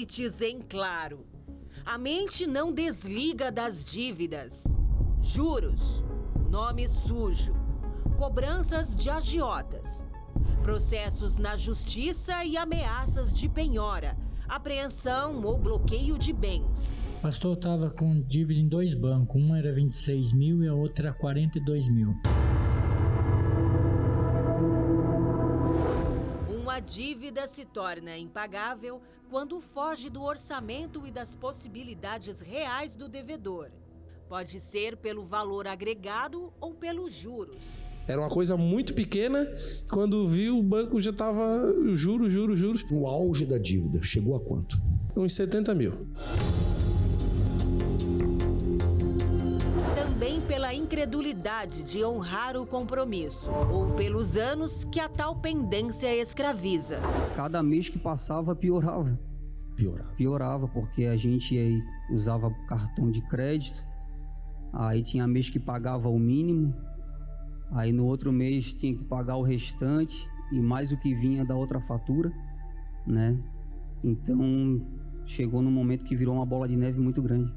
noites em claro. A mente não desliga das dívidas. Juros, nome sujo, cobranças de agiotas, processos na justiça e ameaças de penhora, apreensão ou bloqueio de bens. O pastor estava com dívida em 2 bancos, uma era 26 mil e a outra era 42 mil. Uma dívida se torna impagável quando foge do orçamento e das possibilidades reais do devedor. Pode ser pelo valor agregado ou pelos juros. Era uma coisa muito pequena, quando viu o banco já estava juros. No auge da dívida, chegou a quanto? Uns 70 mil. Também pela incredulidade de honrar o compromisso, ou pelos anos que a tal pendência escraviza. Cada mês que passava piorava. Piorava porque a gente aí usava cartão de crédito, aí tinha mês que pagava o mínimo, aí no outro mês tinha que pagar o restante e mais o que vinha da outra fatura, né? Então chegou num momento que virou uma bola de neve muito grande.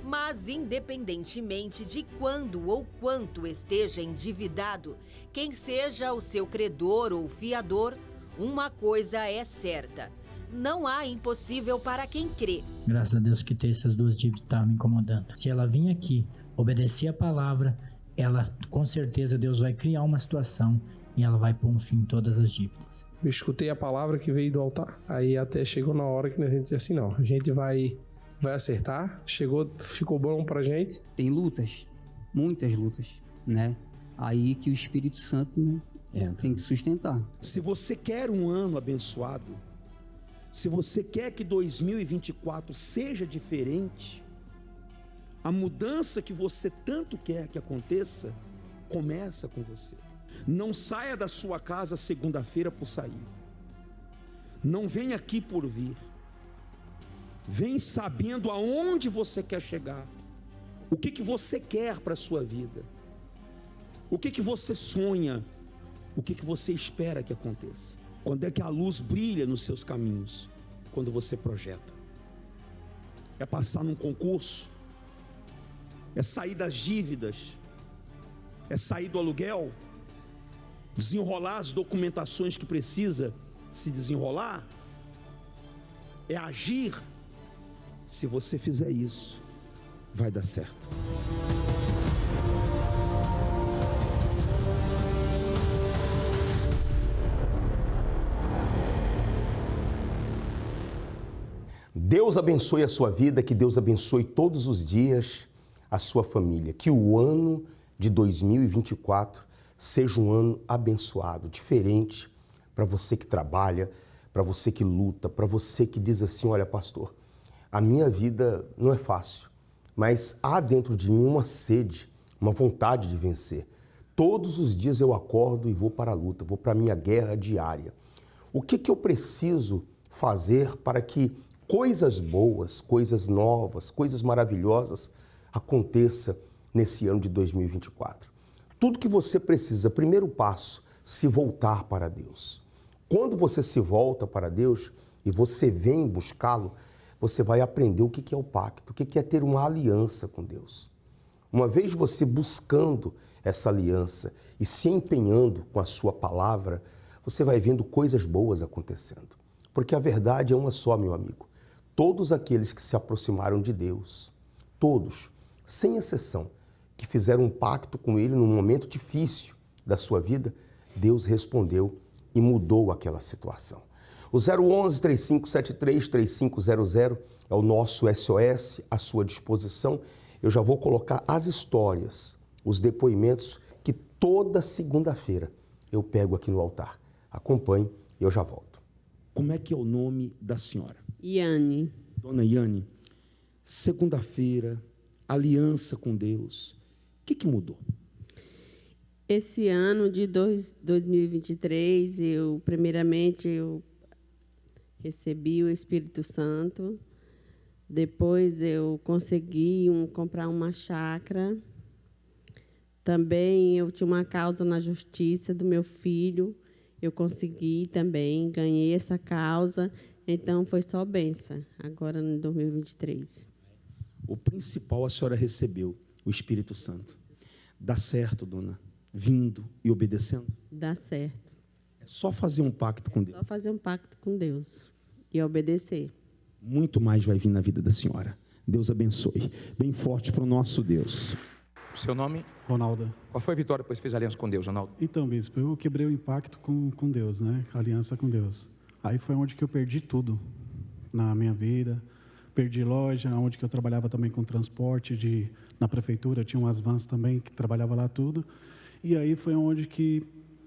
Mas, independentemente de quando ou quanto esteja endividado, quem seja o seu credor ou fiador, uma coisa é certa: não há impossível para quem crê. Graças a Deus que ter essas 2 dívidas estavam me incomodando. Se ela vir aqui, obedecer a palavra, ela, com certeza, Deus vai criar uma situação e ela vai pôr um fim em todas as dívidas. Eu escutei a palavra que veio do altar. Aí até chegou na hora que a gente disse assim, não, a gente vai acertar. Ficou bom pra gente. Tem lutas, muitas lutas, né? Aí que o Espírito Santo, né, tem que sustentar. Se você quer um ano abençoado, se você quer que 2024 seja diferente, a mudança que você tanto quer que aconteça, começa com você. Não saia da sua casa segunda-feira por sair. Não venha aqui por vir. Vem sabendo aonde você quer chegar. O que você quer para a sua vida. O que você sonha. O que você espera que aconteça. Quando é que a luz brilha nos seus caminhos? Quando você projeta. É passar num concurso. É sair das dívidas. É sair do aluguel. Desenrolar as documentações que precisa se desenrolar. É agir. Se você fizer isso, vai dar certo. Deus abençoe a sua vida, que Deus abençoe todos os dias a sua família. Que o ano de 2024 seja um ano abençoado, diferente para você que trabalha, para você que luta, para você que diz assim, olha pastor, a minha vida não é fácil, mas há dentro de mim uma sede, uma vontade de vencer. Todos os dias eu acordo e vou para a luta, vou para a minha guerra diária. O que eu preciso fazer para que coisas boas, coisas novas, coisas maravilhosas aconteça nesse ano de 2024? Tudo que você precisa, primeiro passo, se voltar para Deus. Quando você se volta para Deus e você vem buscá-lo, você vai aprender o que é o pacto, o que é ter uma aliança com Deus. Uma vez você buscando essa aliança e se empenhando com a sua palavra, você vai vendo coisas boas acontecendo. Porque a verdade é uma só, meu amigo. Todos aqueles que se aproximaram de Deus, todos, sem exceção, que fizeram um pacto com Ele num momento difícil da sua vida, Deus respondeu e mudou aquela situação. O 011-3573-3500 é o nosso SOS à sua disposição. Eu já vou colocar as histórias, os depoimentos que toda segunda-feira eu pego aqui no altar. Acompanhe e eu já volto. Como é que é o nome da senhora? Iane. Dona Iane, segunda-feira, aliança com Deus. O que mudou? Esse ano de 2023, primeiramente, eu recebi o Espírito Santo. Depois, eu consegui comprar uma chácara. Também, eu tinha uma causa na justiça do meu filho. Eu consegui também, ganhei essa causa. Então, foi só bênção, agora em 2023. O principal a senhora recebeu, o Espírito Santo. Dá certo, dona? Vindo e obedecendo? Dá certo. É só fazer um pacto com Deus. Só fazer um pacto com Deus e obedecer. Muito mais vai vir na vida da senhora. Deus abençoe. Bem forte para o nosso Deus. O seu nome? Ronaldo. Qual foi a vitória depois que fez aliança com Deus, Ronaldo? Então, bispo, eu quebrei o impacto com Deus, né? A aliança com Deus. Aí foi onde que eu perdi tudo na minha vida. Perdi loja, onde que eu trabalhava também com transporte na prefeitura, tinha umas vans também que trabalhava lá tudo. E aí foi onde que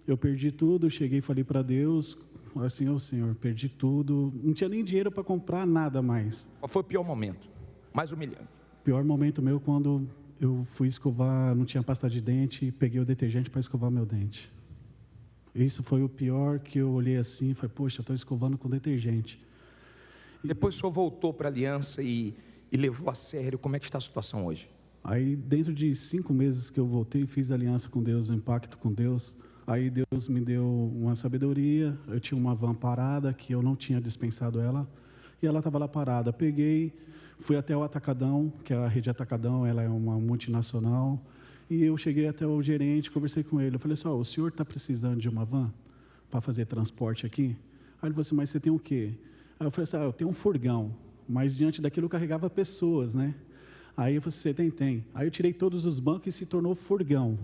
eu perdi tudo, cheguei e falei para Deus, assim, ô Senhor, perdi tudo, não tinha nem dinheiro para comprar nada mais. Qual foi o pior momento? Mais humilhante? O pior momento meu quando eu fui escovar, não tinha pasta de dente e peguei o detergente para escovar meu dente. Isso foi o pior, que eu olhei assim e falei, poxa, eu estou escovando com detergente. Depois o senhor voltou para a aliança e levou a sério. Como é que está a situação hoje? Aí, dentro de 5 meses que eu voltei, fiz aliança com Deus, um impacto com Deus. Aí Deus me deu uma sabedoria. Eu tinha uma van parada, que eu não tinha dispensado ela, e ela estava lá parada. Peguei, fui até o Atacadão, que é a rede Atacadão, ela é uma multinacional, e eu cheguei até o gerente, conversei com ele. Eu falei assim, o senhor está precisando de uma van para fazer transporte aqui? Aí ele falou assim, mas você tem o quê? Aí eu falei assim, eu tenho um furgão, mas diante daquilo eu carregava pessoas, né? Aí eu falei assim, você tem. Aí eu tirei todos os bancos e se tornou furgão.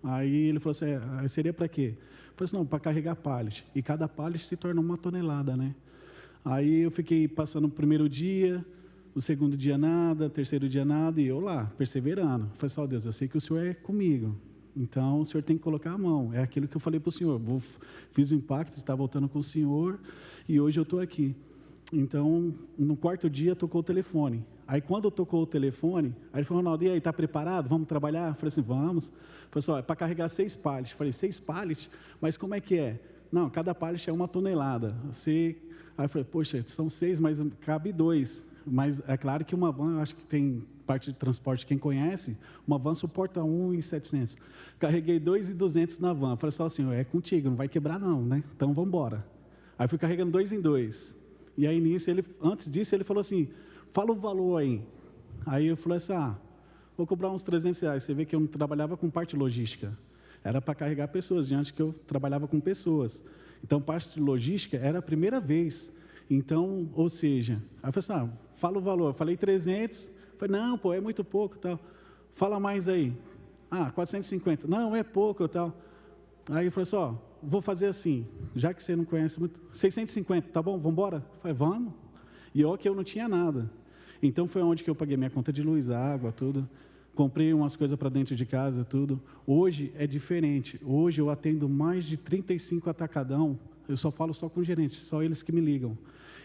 Aí ele falou assim, seria para quê? Eu falei assim, não, para carregar pallet. E cada pallet se torna 1 tonelada, né? Aí eu fiquei passando o primeiro dia, o segundo dia nada, o terceiro dia nada, e eu lá, perseverando. Eu falei assim, Deus, eu sei que o Senhor é comigo. Então, o Senhor tem que colocar a mão. É aquilo que eu falei para o Senhor. Fiz o impacto, está voltando com o Senhor, e hoje eu estou aqui. Então, no 4º dia, tocou o telefone. Aí, quando tocou o telefone, aí ele falou, Ronaldo, e aí, está preparado? Vamos trabalhar? Eu falei assim, vamos. Ele falou assim, é para carregar 6 pallets. Eu falei, 6 pallets? Mas como é que é? Não, cada pallet é 1 tonelada. Aí eu falei, poxa, são 6, mas cabe 2. Mas é claro que uma van, eu acho que tem parte de transporte, quem conhece, uma van suporta 1.700. Carreguei 2.200 na van. Falei só assim, é contigo, não vai quebrar não, né? Então vamos embora. Aí fui carregando 2 em 2. E aí nisso, antes disso, ele falou assim, fala o valor aí. Aí eu falei assim, vou cobrar uns R$300. Você vê que eu não trabalhava com parte logística. Era para carregar pessoas, diante que eu trabalhava com pessoas. Então, parte de logística era a primeira vez. Então, ou seja, aí eu falei assim, fala o valor. Eu falei 300. Falei, não, pô, é muito pouco, tal. Fala mais aí. 450. Não, é pouco, tal. Aí eu falei assim, vou fazer assim, já que você não conhece muito, 650, tá bom, vamos embora? Eu falei, vamos. E eu não tinha nada. Então, foi onde que eu paguei minha conta de luz, água, tudo. Comprei umas coisas para dentro de casa, tudo. Hoje é diferente. Hoje eu atendo mais de 35 atacadão. Eu só falo só com gerentes, só eles que me ligam.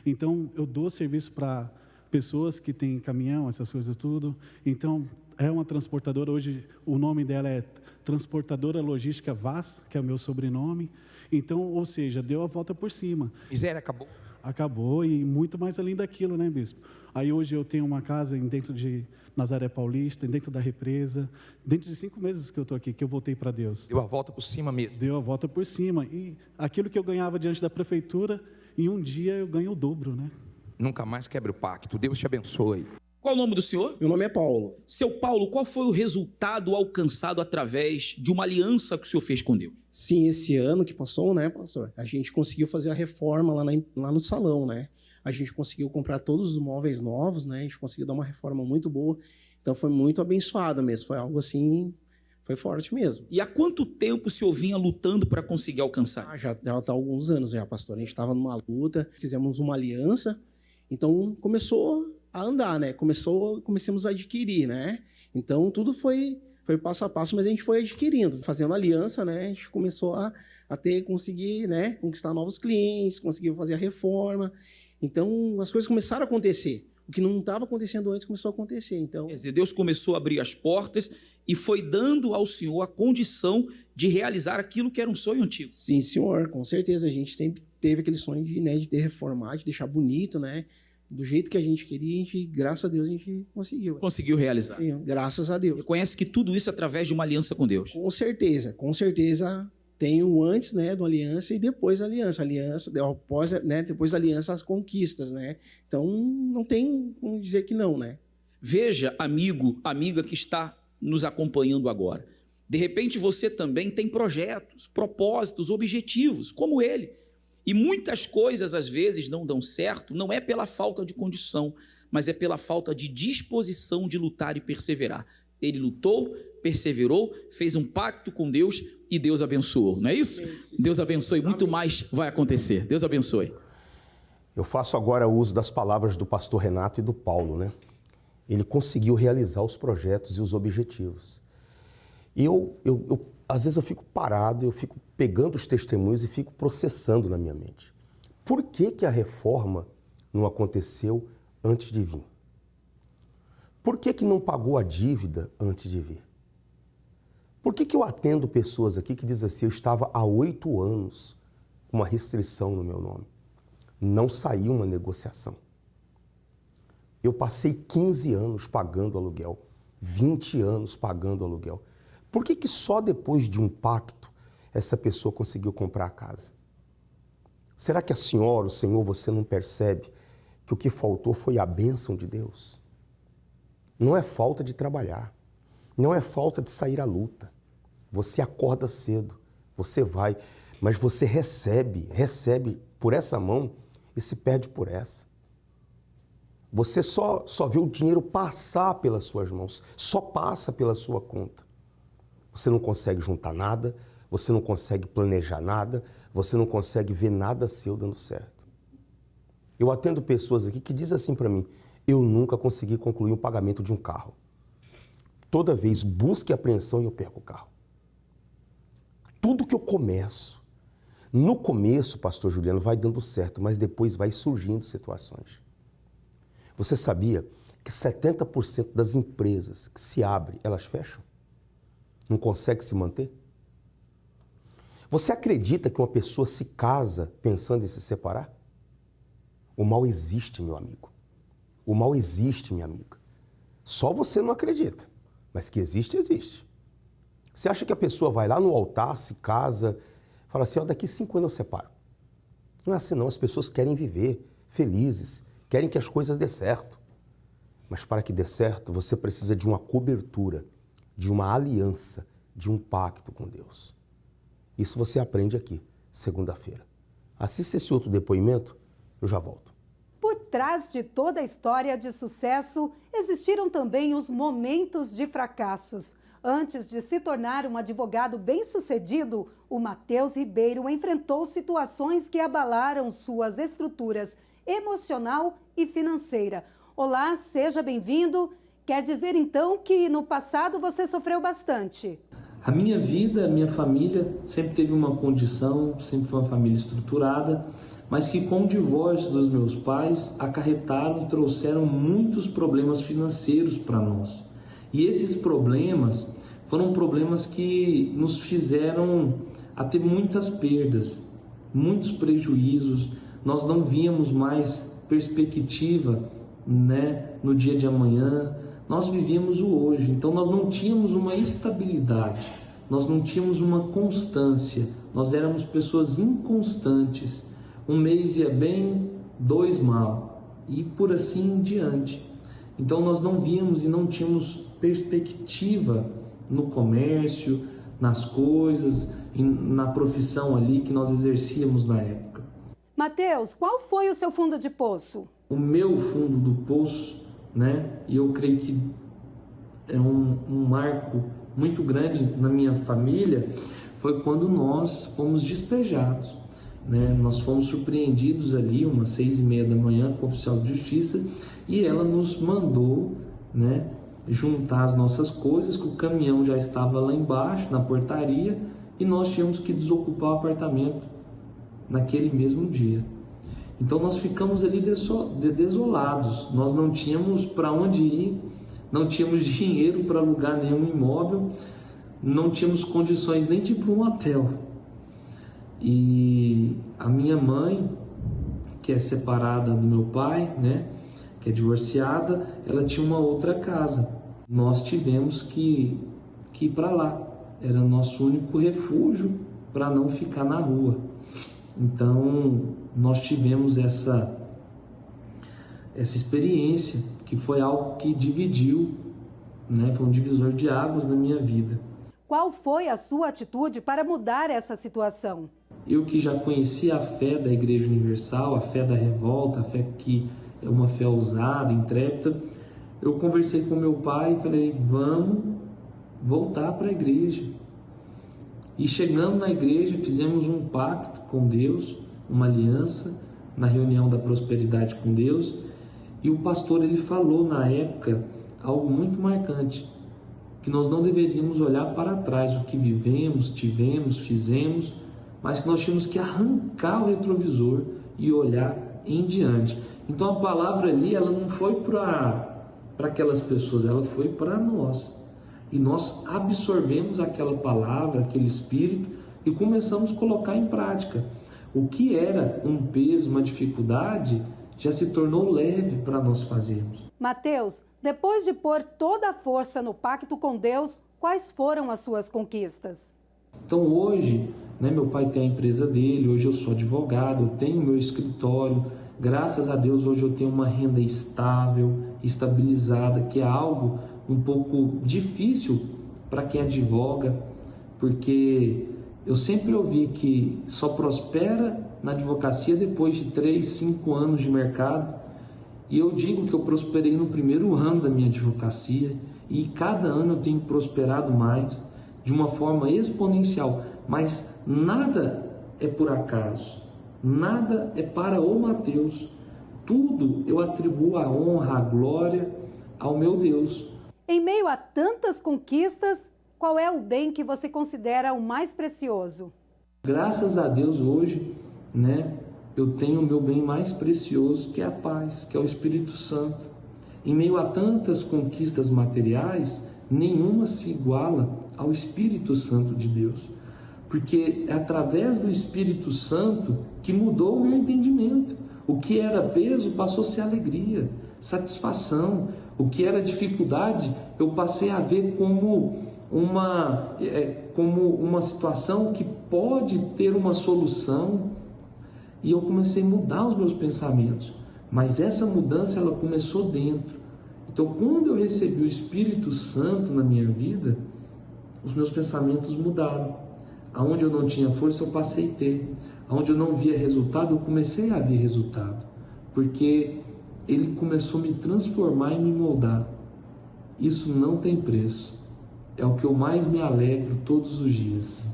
Então, eu dou serviço para pessoas que têm caminhão, essas coisas tudo. Então, é uma transportadora. Hoje, o nome dela é Transportadora Logística Vaz, que é o meu sobrenome. Então, ou seja, deu a volta por cima. Miséria acabou? Acabou, e muito mais além daquilo, né, bispo? Aí hoje eu tenho uma casa dentro de Nazaré Paulista, dentro da represa, dentro de 5 meses que eu estou aqui, que eu voltei para Deus. Deu a volta por cima mesmo? Deu a volta por cima, e aquilo que eu ganhava diante da prefeitura, em um dia eu ganho o dobro, né? Nunca mais quebre o pacto, Deus te abençoe. Qual o nome do senhor? Meu nome é Paulo. Seu Paulo, qual foi o resultado alcançado através de uma aliança que o senhor fez com Deus? Sim, esse ano que passou, né, pastor? A gente conseguiu fazer a reforma lá no salão, né? A gente conseguiu comprar todos os móveis novos, né? A gente conseguiu dar uma reforma muito boa. Então foi muito abençoado mesmo. Foi algo assim, foi forte mesmo. E há quanto tempo o senhor vinha lutando para conseguir alcançar? Já está há alguns anos já, pastor. A gente estava numa luta, fizemos uma aliança. Então começou a andar, né? Começamos a adquirir, né? Então tudo foi passo a passo, mas a gente foi adquirindo, fazendo aliança, né? A gente começou a conseguir, né? Conquistar novos clientes, conseguiu fazer a reforma. Então as coisas começaram a acontecer. O que não estava acontecendo antes começou a acontecer. Então, quer dizer, Deus começou a abrir as portas e foi dando ao senhor a condição de realizar aquilo que era um sonho antigo. Sim, senhor, com certeza. A gente sempre teve aquele sonho de ter reformado, de deixar bonito, né? Do jeito que a gente queria, graças a Deus, a gente conseguiu. Conseguiu realizar. Sim, graças a Deus. Reconhece que tudo isso é através de uma aliança com Deus. Com certeza Tem o antes, né, do aliança e depois da aliança. Após, né, depois da aliança, as conquistas, né? Então, não tem como dizer que não, né? Veja, amigo, amiga que está nos acompanhando agora. De repente, você também tem projetos, propósitos, objetivos, como ele. E muitas coisas, às vezes, não dão certo, não é pela falta de condição, mas é pela falta de disposição de lutar e perseverar. Ele lutou, perseverou, fez um pacto com Deus e Deus abençoou, não é isso? Deus abençoe, muito mais vai acontecer. Deus abençoe. Eu faço agora uso das palavras do pastor Renato e do Paulo, né? Ele conseguiu realizar os projetos e os objetivos. E às vezes eu fico parado, eu fico pegando os testemunhos e fico processando na minha mente. Por que a reforma não aconteceu antes de vir? Por que não pagou a dívida antes de vir? Por que eu atendo pessoas aqui que dizem assim, eu estava há 8 anos com uma restrição no meu nome? Não saiu uma negociação. Eu passei 15 anos pagando aluguel, 20 anos pagando aluguel. Por que só depois de um pacto essa pessoa conseguiu comprar a casa? Será que a senhora, o senhor, você não percebe que o que faltou foi a bênção de Deus? Não é falta de trabalhar, não é falta de sair à luta. Você acorda cedo, você vai, mas você recebe por essa mão e se perde por essa. Você só vê o dinheiro passar pelas suas mãos, só passa pela sua conta. Você não consegue juntar nada, você não consegue planejar nada, você não consegue ver nada seu dando certo. Eu atendo pessoas aqui que dizem assim para mim, eu nunca consegui concluir um pagamento de um carro. Toda vez busca e apreensão e eu perco o carro. Tudo que eu começo, no começo, pastor Juliano, vai dando certo, mas depois vai surgindo situações. Você sabia que 70% das empresas que se abrem, elas fecham? Não consegue se manter? Você acredita que uma pessoa se casa pensando em se separar? O mal existe, meu amigo. O mal existe, minha amiga. Só você não acredita, mas que existe, existe. Você acha que a pessoa vai lá no altar, se casa, fala assim, daqui 5 anos eu separo. Não é assim não, as pessoas querem viver felizes, querem que as coisas dê certo. Mas para que dê certo, você precisa de uma cobertura, de uma aliança, de um pacto com Deus. Isso você aprende aqui, segunda-feira. Assista esse outro depoimento, eu já volto. Por trás de toda a história de sucesso, existiram também os momentos de fracassos. Antes de se tornar um advogado bem-sucedido, o Matheus Ribeiro enfrentou situações que abalaram suas estruturas emocional e financeira. Olá, seja bem-vindo. Quer dizer então que no passado você sofreu bastante? A minha vida, a minha família sempre teve uma condição, sempre foi uma família estruturada, mas que com o divórcio dos meus pais acarretaram e trouxeram muitos problemas financeiros para nós. E esses problemas foram problemas que nos fizeram a ter muitas perdas, muitos prejuízos. Nós não víamos mais perspectiva, no dia de amanhã. Nós vivíamos o hoje, então nós não tínhamos uma estabilidade, nós não tínhamos uma constância, nós éramos pessoas inconstantes. Um mês ia bem, 2 mal, e por assim em diante. Então nós não víamos e não tínhamos perspectiva no comércio, nas coisas, na profissão ali que nós exercíamos na época. Matheus, qual foi o seu fundo de poço? O meu fundo do poço, e eu creio que é um marco muito grande na minha família, foi quando nós fomos despejados. Nós fomos surpreendidos ali, umas 6h30 da manhã, com o oficial de justiça, e ela nos mandou, juntar as nossas coisas, que o caminhão já estava lá embaixo, na portaria, e nós tínhamos que desocupar o apartamento naquele mesmo dia. Então nós ficamos ali desolados, nós não tínhamos para onde ir, não tínhamos dinheiro para alugar nenhum imóvel, não tínhamos condições nem de ir para um hotel. E a minha mãe, que é separada do meu pai, que é divorciada, ela tinha uma outra casa. Nós tivemos que ir para lá, era nosso único refúgio, para não ficar na rua. Então, nós tivemos essa experiência, que foi algo que dividiu, né? Foi um divisor de águas na minha vida. Qual foi a sua atitude para mudar essa situação? Eu que já conhecia a fé da Igreja Universal, a fé da revolta, a fé que é uma fé ousada, intrépida, eu conversei com meu pai e falei, vamos voltar para a igreja. E chegando na igreja, fizemos um pacto com Deus, uma aliança, na reunião da prosperidade com Deus, e o pastor ele falou na época algo muito marcante, que nós não deveríamos olhar para trás, o que vivemos, tivemos, fizemos, mas que nós tínhamos que arrancar o retrovisor e olhar em diante. Então a palavra ali, ela não foi para aquelas pessoas, ela foi para nós. E nós absorvemos aquela palavra, aquele espírito e começamos a colocar em prática. O que era um peso, uma dificuldade, já se tornou leve para nós fazermos. Mateus, depois de pôr toda a força no pacto com Deus, quais foram as suas conquistas? Então hoje, né, meu pai tem a empresa dele, hoje eu sou advogado, eu tenho meu escritório, graças a Deus hoje eu tenho uma renda estável, estabilizada, que é algo um pouco difícil para quem advoga, porque eu sempre ouvi que só prospera na advocacia depois de 3, 5 anos de mercado, e eu digo que eu prosperei no primeiro ano da minha advocacia, e cada ano eu tenho prosperado mais, de uma forma exponencial, mas nada é por acaso, nada é para o Mateus, tudo eu atribuo a honra, a glória ao meu Deus. Em meio a tantas conquistas, qual é o bem que você considera o mais precioso? Graças a Deus hoje, né, eu tenho o meu bem mais precioso, que é a paz, que é o Espírito Santo. Em meio a tantas conquistas materiais, nenhuma se iguala ao Espírito Santo de Deus, porque é através do Espírito Santo que mudou o meu entendimento. O que era peso passou a ser alegria, satisfação. O que era dificuldade, eu passei a ver como uma situação que pode ter uma solução, e eu comecei a mudar os meus pensamentos. Mas essa mudança, ela começou dentro. Então, quando eu recebi o Espírito Santo na minha vida, os meus pensamentos mudaram. Aonde eu não tinha força, eu passei a ter. Aonde eu não via resultado, eu comecei a ver resultado. Porque Ele começou a me transformar e me moldar. Isso não tem preço. É o que eu mais me alegro todos os dias.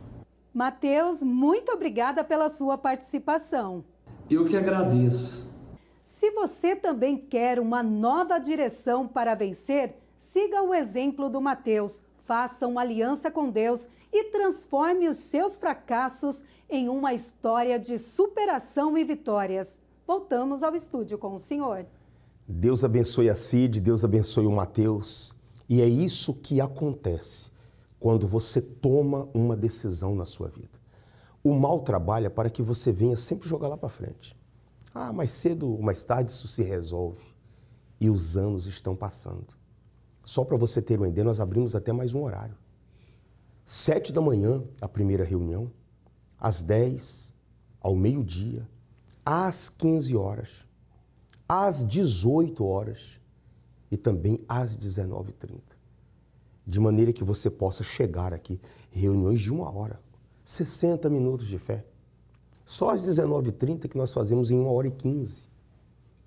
Mateus, muito obrigada pela sua participação. Eu que agradeço. Se você também quer uma nova direção para vencer, siga o exemplo do Mateus. Faça uma aliança com Deus e transforme os seus fracassos em uma história de superação e vitórias. Voltamos ao estúdio com o senhor. Deus abençoe a Cid, Deus abençoe o Mateus. E é isso que acontece quando você toma uma decisão na sua vida. O mal trabalha para que você venha sempre jogar lá para frente. Ah, mais cedo ou mais tarde isso se resolve. E os anos estão passando. Só para você ter uma ideia, nós abrimos até mais um horário. 7 da manhã, a primeira reunião. Às 10, ao meio-dia, às 15 horas, às 18 horas e também às 19h30. De maneira que você possa chegar aqui, reuniões de 1 hora, 60 minutos de fé. Só às 19h30 que nós fazemos em 1h15.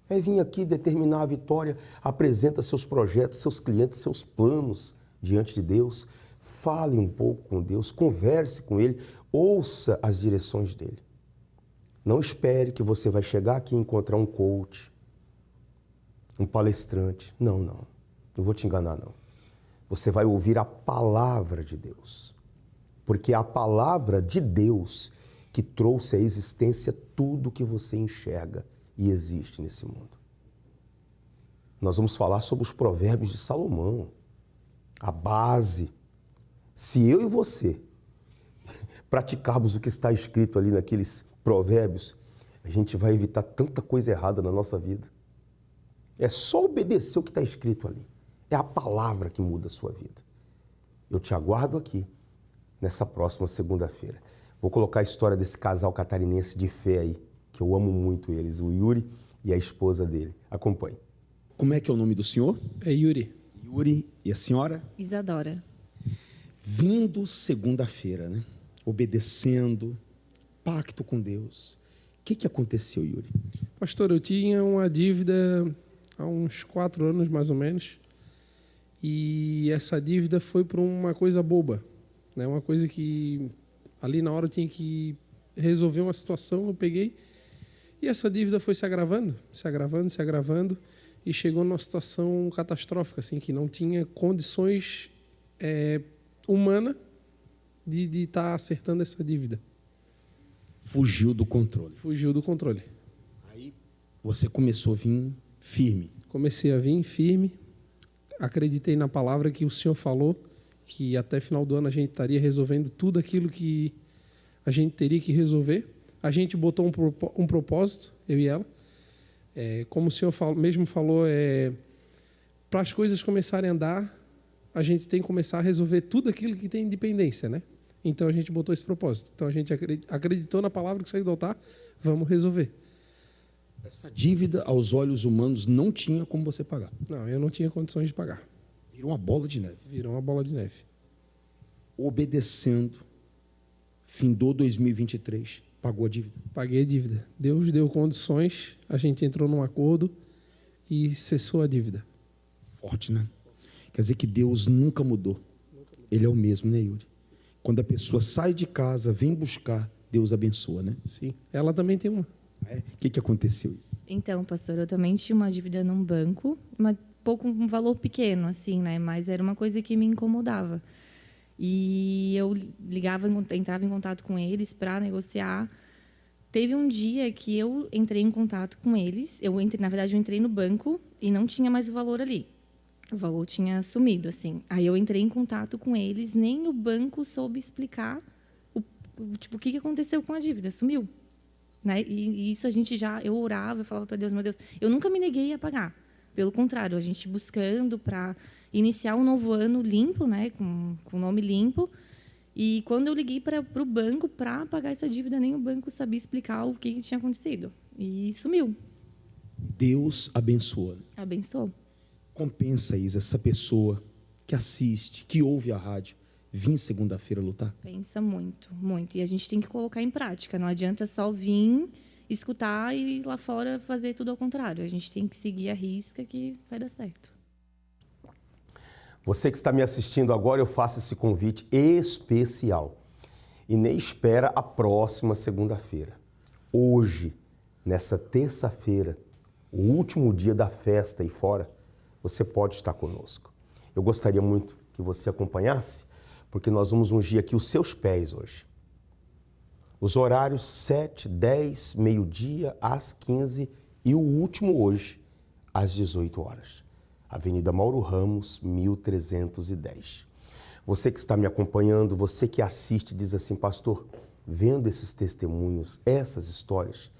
É vir aqui determinar a vitória, apresenta seus projetos, seus clientes, seus planos diante de Deus. Fale um pouco com Deus, converse com Ele, ouça as direções dEle. Não espere que você vai chegar aqui e encontrar um coach, um palestrante. Não, não. Não vou te enganar, não. Você vai ouvir a palavra de Deus. Porque é a palavra de Deus que trouxe à existência tudo que você enxerga e existe nesse mundo. Nós vamos falar sobre os provérbios de Salomão, a base. Se eu e você praticarmos o que está escrito ali naqueles provérbios, a gente vai evitar tanta coisa errada na nossa vida. É só obedecer o que está escrito ali. É a palavra que muda a sua vida. Eu te aguardo aqui nessa próxima segunda-feira. Vou colocar a história desse casal catarinense de fé aí, que eu amo muito eles, o Yuri e a esposa dele. Acompanhe. Como é que é o nome do senhor? É Yuri. Yuri. E a senhora? Isadora. Vindo segunda-feira, né? Obedecendo, pacto com Deus. O que aconteceu, Yuri? Pastor, eu tinha uma dívida há uns 4 anos, mais ou menos. E essa dívida foi por uma coisa boba, né? Uma coisa que ali na hora eu tinha que resolver uma situação, eu peguei. E essa dívida foi se agravando, e chegou numa situação catastrófica, assim, que não tinha condições humanas de estar acertando essa dívida. Fugiu do controle. Fugiu do controle. Aí você começou a vir firme. Comecei a vir firme, acreditei na palavra que o Senhor falou, que até final do ano a gente estaria resolvendo tudo aquilo que a gente teria que resolver. A gente botou um propósito, eu e ela. Como o Senhor mesmo falou, para as coisas começarem a andar, a gente tem que começar a resolver tudo aquilo que tem independência, né? Então a gente botou esse propósito. Então a gente acreditou na palavra que saiu do altar, vamos resolver. Essa dívida, aos olhos humanos, não tinha como você pagar. Não, eu não tinha condições de pagar. Virou uma bola de neve. Virou uma bola de neve. Obedecendo, findou 2023, pagou a dívida. Paguei a dívida. Deus deu condições, a gente entrou num acordo e cessou a dívida. Forte, né? Quer dizer que Deus nunca mudou. Ele é o mesmo, né, Yuri? Quando a pessoa sai de casa, vem buscar, Deus abençoa, né? Sim. Ela também tem uma. O que aconteceu isso? Então, pastor, eu também tinha uma dívida num banco, um valor pequeno, assim, né? Mas era uma coisa que me incomodava. E eu entrava em contato com eles para negociar. Teve um dia que eu entrei em contato com eles. Eu entrei no banco e não tinha mais o valor ali. O valor tinha sumido, assim. Aí eu entrei em contato com eles, nem o banco soube explicar o que aconteceu com a dívida, sumiu. Né? E isso eu orava, eu falava para Deus, meu Deus, eu nunca me neguei a pagar. Pelo contrário, a gente buscando para iniciar um novo ano limpo, né, com o nome limpo. E quando eu liguei para o banco para pagar essa dívida, nem o banco sabia explicar o que tinha acontecido. E sumiu. Deus abençoou. Abençoou. Compensa, Isa, essa pessoa que assiste, que ouve a rádio, vir segunda-feira lutar? Pensa muito, muito. E a gente tem que colocar em prática. Não adianta só vir, escutar e lá fora fazer tudo ao contrário. A gente tem que seguir a risca que vai dar certo. Você que está me assistindo agora, eu faço esse convite especial. E nem espera a próxima segunda-feira. Hoje, nessa terça-feira, o último dia da festa aí fora, você pode estar conosco. Eu gostaria muito que você acompanhasse, porque nós vamos ungir aqui os seus pés hoje. Os horários 7, 10, meio-dia, às 15 e o último hoje, às 18 horas. Avenida Mauro Ramos, 1310. Você que está me acompanhando, você que assiste, diz assim, pastor, vendo esses testemunhos, essas histórias,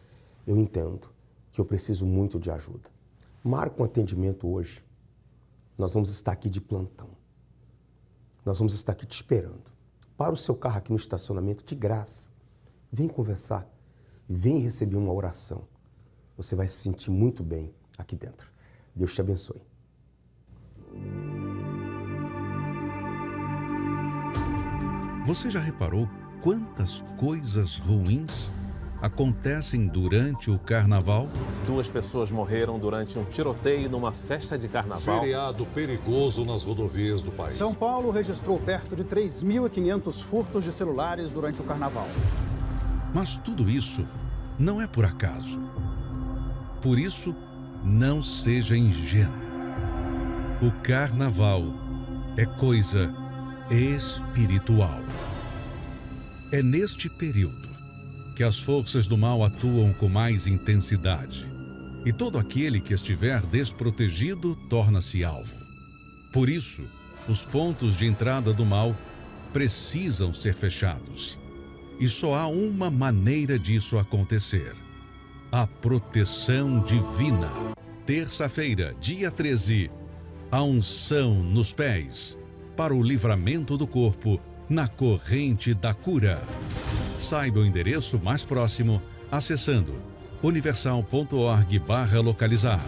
eu entendo que eu preciso muito de ajuda. Marca um atendimento hoje. Nós vamos estar aqui de plantão. Nós vamos estar aqui te esperando. Para o seu carro aqui no estacionamento, de graça. Vem conversar. Vem receber uma oração. Você vai se sentir muito bem aqui dentro. Deus te abençoe. Você já reparou quantas coisas ruins acontecem durante o carnaval? 2 pessoas morreram durante um tiroteio numa festa de carnaval. Feriado perigoso nas rodovias do país. São Paulo registrou perto de 3.500 furtos de celulares durante o carnaval. Mas tudo isso não é por acaso. Por isso, não seja ingênuo. O carnaval é coisa espiritual. É neste período que as forças do mal atuam com mais intensidade. E todo aquele que estiver desprotegido torna-se alvo. Por isso, os pontos de entrada do mal precisam ser fechados. E só há uma maneira disso acontecer: a proteção divina. Terça-feira, dia 13, a unção nos pés para o livramento do corpo na corrente da cura. Saiba o endereço mais próximo acessando universal.org/localizar.